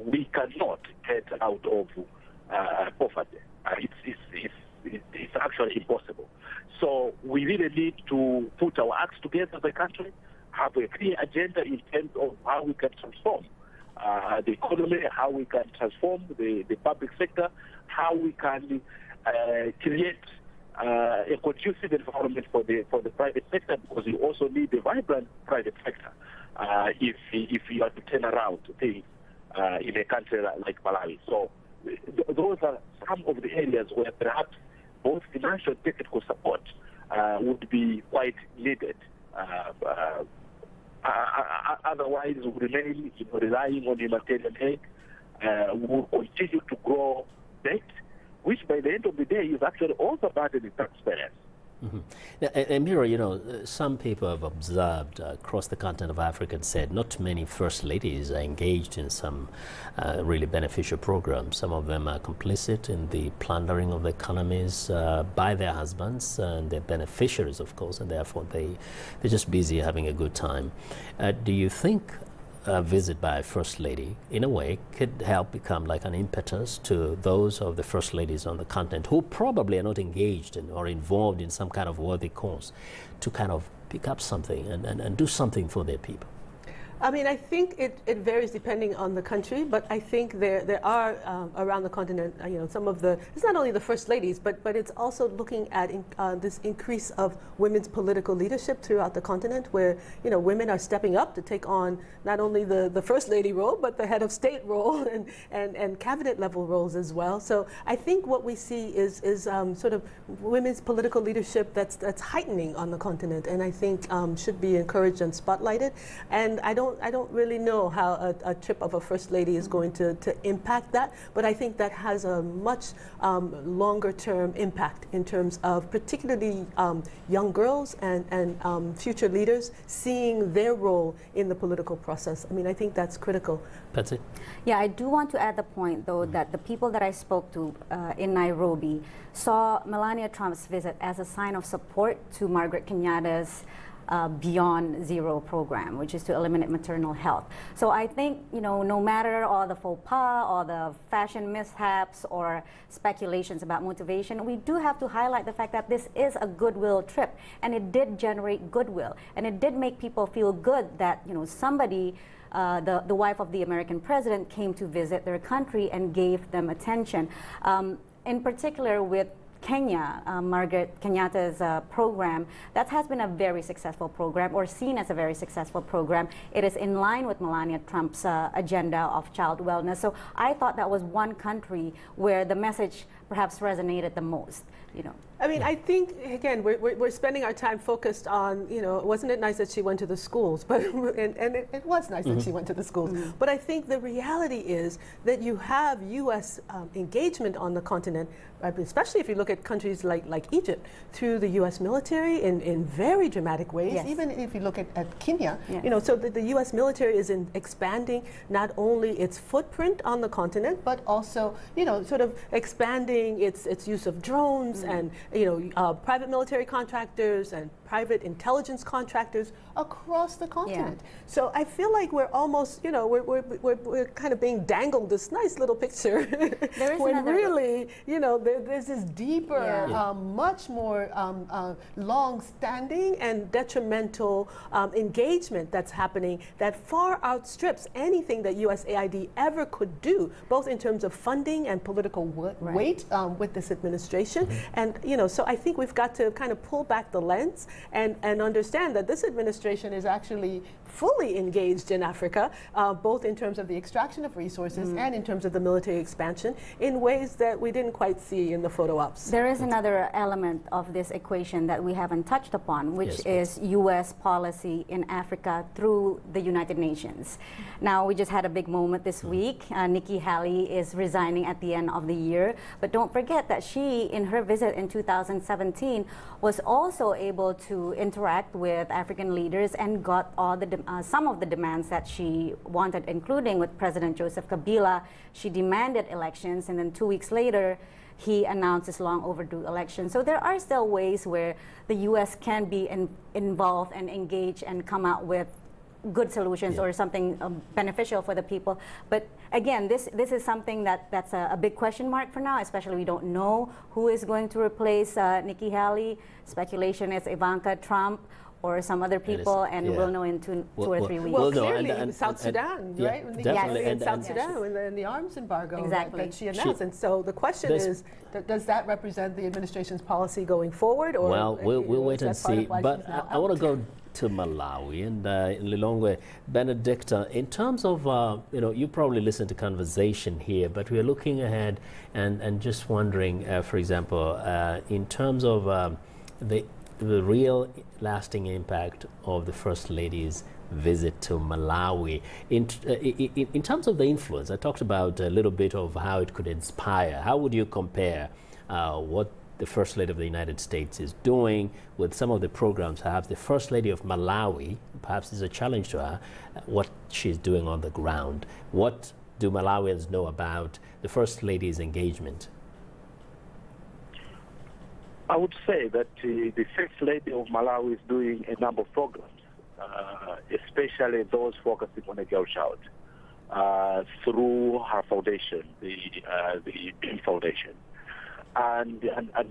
we cannot get out of poverty. It's actually impossible. So we really need to put our acts together as a country, have a clear agenda in terms of how we can transform the economy, how we can transform the public sector, how we can create a conducive environment for the private sector, because we also need a vibrant private sector if you are to turn around things in a country like Malawi. So those are some of the areas where perhaps both financial and technical support would be quite needed. Otherwise, we remain relying on humanitarian aid. We will continue to grow debt, which by the end of the day is actually also burdening taxpayers. Mm-hmm. Now, and Mira, you know, some people have observed across the continent of Africa and said not many first ladies are engaged in some really beneficial programs. Some of them are complicit in the plundering of the economies by their husbands, and they're beneficiaries, of course, and therefore they're just busy having a good time. Do you think a visit by a First Lady, in a way, could help become like an impetus to those of the First Ladies on the continent who probably are not engaged in or involved in some kind of worthy cause, to kind of pick up something and do something for their people? I mean, I think it varies depending on the country, but I think there are around the continent, some of the, it's not only the first ladies, but it's also looking at this increase of women's political leadership throughout the continent, where, women are stepping up to take on not only the first lady role, but the head of state role and cabinet level roles as well. So I think what we see is sort of women's political leadership that's heightening on the continent, and I think should be encouraged and spotlighted. And I don't really know how a trip of a first lady is going to impact that, but I think that has a much longer term impact in terms of particularly young girls and future leaders seeing their role in the political process. I mean, I think that's critical. Patsy? Yeah, I do want to add the point, though, that the people that I spoke to in Nairobi saw Melania Trump's visit as a sign of support to Margaret Kenyatta's Beyond Zero program, which is to eliminate maternal health. So I think, no matter all the faux pas, all the fashion mishaps or speculations about motivation, we do have to highlight the fact that this is a goodwill trip, and it did generate goodwill, and it did make people feel good that, somebody, the wife of the American president, came to visit their country and gave them attention. In particular with Kenya, Margaret Kenyatta's program, that has been a very successful program, or seen as a very successful program. It is in line with Melania Trump's agenda of child wellness. So I thought that was one country where the message perhaps resonated the most. I mean, I think, again, we're spending our time focused on, wasn't it nice that she went to the schools? But and it was nice that she went to the schools. But I think the reality is that you have U.S. engagement on the continent, especially if you look at countries like Egypt, through the U.S. military in very dramatic ways. Yes. Even if you look at Kenya, yes. So the U.S. military is expanding not only its footprint on the continent, but also, sort of expanding its use of drones and private military contractors and private intelligence contractors across the continent. Yeah. So I feel like we're almost, we're kind of being dangled this nice little picture There is when really, there's this deeper, much more long-standing and detrimental engagement that's happening that far outstrips anything that USAID ever could do, both in terms of funding and political weight with this administration. And, so I think we've got to kind of pull back the lens and understand that this administration is actually fully engaged in Africa, both in terms of the extraction of resources and in terms of the military expansion in ways that we didn't quite see in the photo ops. There is another element of this equation that we haven't touched upon, which is U.S. policy in Africa through the United Nations. Now, we just had a big moment this week. Nikki Haley is resigning at the end of the year, but don't forget that she, in her visit in 2017, was also able to interact with African leaders and got all the some of the demands that she wanted, including with President Joseph Kabila. She demanded elections, and then 2 weeks later, he announced his long overdue election. So there are still ways where the U.S. can be involved and engage and come out with good solutions or something beneficial for the people. But again, this is something that's a big question mark for now, especially we don't know who is going to replace Nikki Haley. Speculation is Ivanka Trump or some other people, and we'll know in two or 3 weeks. Well, clearly, in South Sudan, right? Definitely. In South Sudan, when the arms embargo that she announced. And so the question is, does that represent the administration's policy going forward? Or, well, we'll wait and see. But I want to go to Malawi and Lilongwe. Benedicta, in terms of, you probably listen to conversation here, but we're looking ahead and just wondering, for example, in terms of the real lasting impact of the First Lady's visit to Malawi. In terms of the influence, I talked about a little bit of how it could inspire. How would you compare what the First Lady of the United States is doing with some of the programs? Perhaps the First Lady of Malawi, perhaps is a challenge to her, what she's doing on the ground. What do Malawians know about the First Lady's engagement? I would say that the First Lady of Malawi is doing a number of programs, especially those focusing on a girl child, through her foundation, the Beam Foundation. And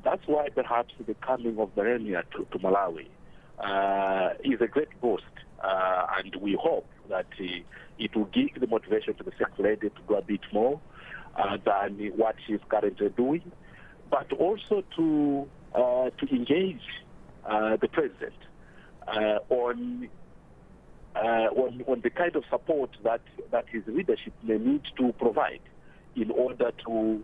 that's why perhaps the coming of Melania to Malawi is a great boost. And we hope that it will give the motivation to the First Lady to do a bit more than what she's currently doing, but also to engage the President on the kind of support that his leadership may need to provide in order to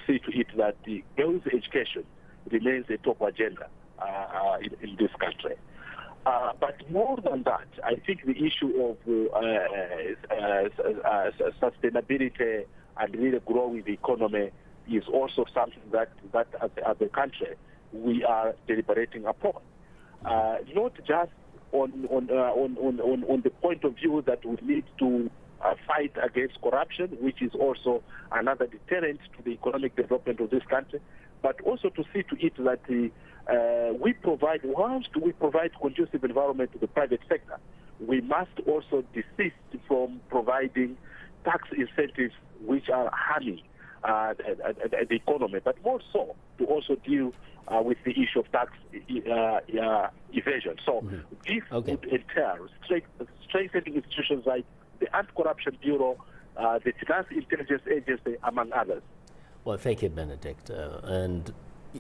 see to it that the girls' education remains a top agenda in this country. But more than that, I think the issue of sustainability and really growing the economy is also something that as a country we are deliberating upon. Not just on the point of view that we need to fight against corruption, which is also another deterrent to the economic development of this country, but also to see to it that whilst we provide conducive environment to the private sector, we must also desist from providing tax incentives which are harming the economy, but more so to also deal with the issue of tax evasion. So this would entail strengthening institutions like the Anti-Corruption Bureau, the Finance Intelligence Agency, among others. Well, thank you, Benedict. And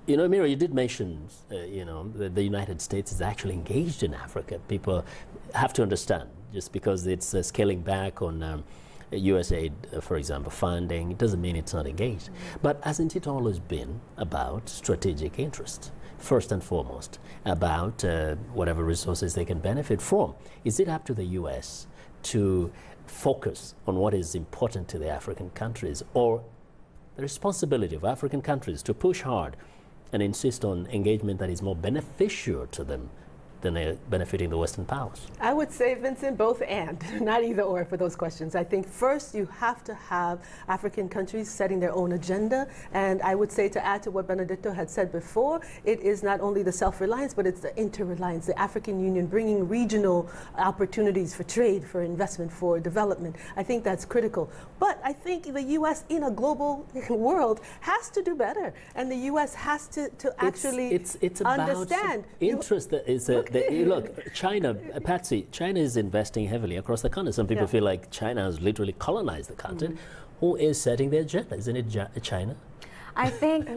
you know, Mira, you did mention, the United States is actually engaged in Africa. People have to understand, just because it's scaling back on USAID, for example, funding, it doesn't mean it's not engaged. But hasn't it always been about strategic interest, first and foremost, about whatever resources they can benefit from? Is it up to the U.S. to focus on what is important to the African countries, or the responsibility of African countries to push hard and insist on engagement that is more beneficial to them than benefiting the Western powers? I would say, Vincent, both and, not either or for those questions. I think first you have to have African countries setting their own agenda, and I would say, to add to what Benedicto had said before, it is not only the self-reliance, but it's the inter-reliance, the African Union bringing regional opportunities for trade, for investment, for development. I think that's critical. But I think the U.S. in a global world has to do better, and the U.S. has to actually it's understand. About interest that is look, China, Patsy, China is investing heavily across the continent. Some people feel like China has literally colonized the continent. Who is setting the agenda? Isn't it China? I think,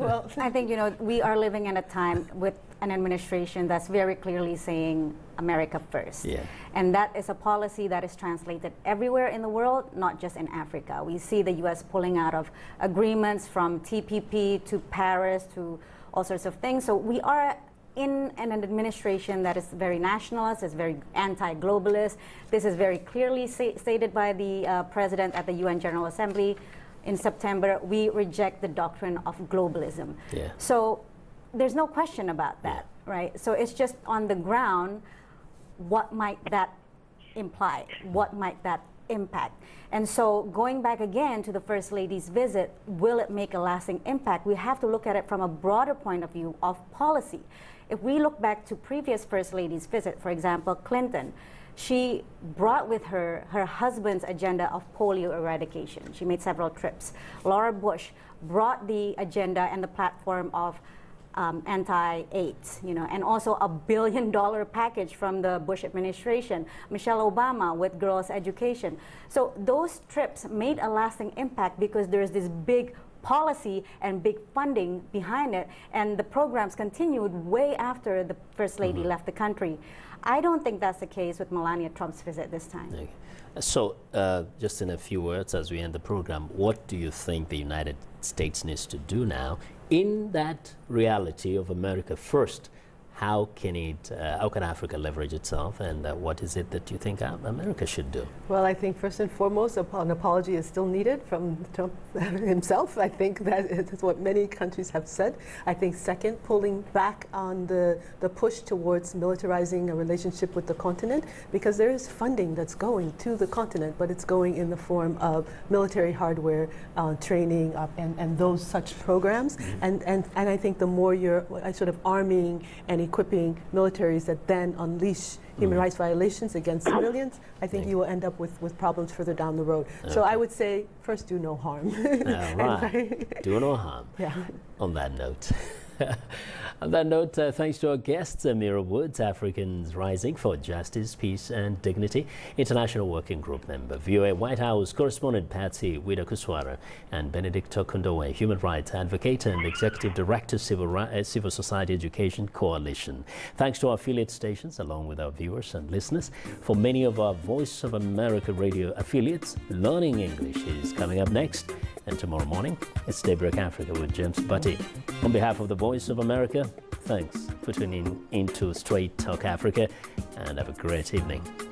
we are living in a time with an administration that's very clearly saying America first. Yeah. And that is a policy that is translated everywhere in the world, not just in Africa. We see the U.S. pulling out of agreements from TPP to Paris to all sorts of things. So we are in an administration that is very nationalist, is very anti-globalist. This is very clearly stated by the president at the UN General Assembly in September. We reject the doctrine of globalism. Yeah. So there's no question about that, right? So it's just on the ground, what might that imply? What might that impact? And so going back again to the First Lady's visit, will it make a lasting impact? We have to look at it from a broader point of view of policy. If we look back to previous First Lady's visit, for example, Clinton, she brought with her her husband's agenda of polio eradication. She made several trips. Laura Bush brought the agenda and the platform of anti-AIDS, and also $1 billion package from the Bush administration. Michelle Obama with girls' education. So those trips made a lasting impact because there's this big policy and big funding behind it, and the programs continued way after the First Lady left the country. I don't think that's the case with Melania Trump's visit this time. Okay. So, just in a few words as we end the program, what do you think the United States needs to do now in that reality of America first? How can Africa leverage itself, and what is it that you think America should do? Well, I think first and foremost, an apology is still needed from Trump himself. I think that is what many countries have said. I think second, pulling back on the push towards militarizing a relationship with the continent, because there is funding that's going to the continent, but it's going in the form of military hardware, training, and those such programs. And I think the more you're sort of arming and equipping militaries that then unleash human rights violations against civilians, I think you will end up with problems further down the road. Okay. So I would say, first, do no harm. Right. Do no harm. Yeah. On that note. On that note, thanks to our guests, Amira Woods, Africans Rising for Justice, Peace and Dignity, International Working Group member, VOA White House correspondent Patsy Widakuswara, and Benedict Tokundowe, Human Rights Advocate and Executive Director, Civil Society Education Coalition. Thanks to our affiliate stations, along with our viewers and listeners. For many of our Voice of America radio affiliates, Learning English is coming up next. And tomorrow morning, it's Daybreak Africa with James Butty. On behalf of the Voice of America, thanks for tuning into Straight Talk Africa, and have a great evening.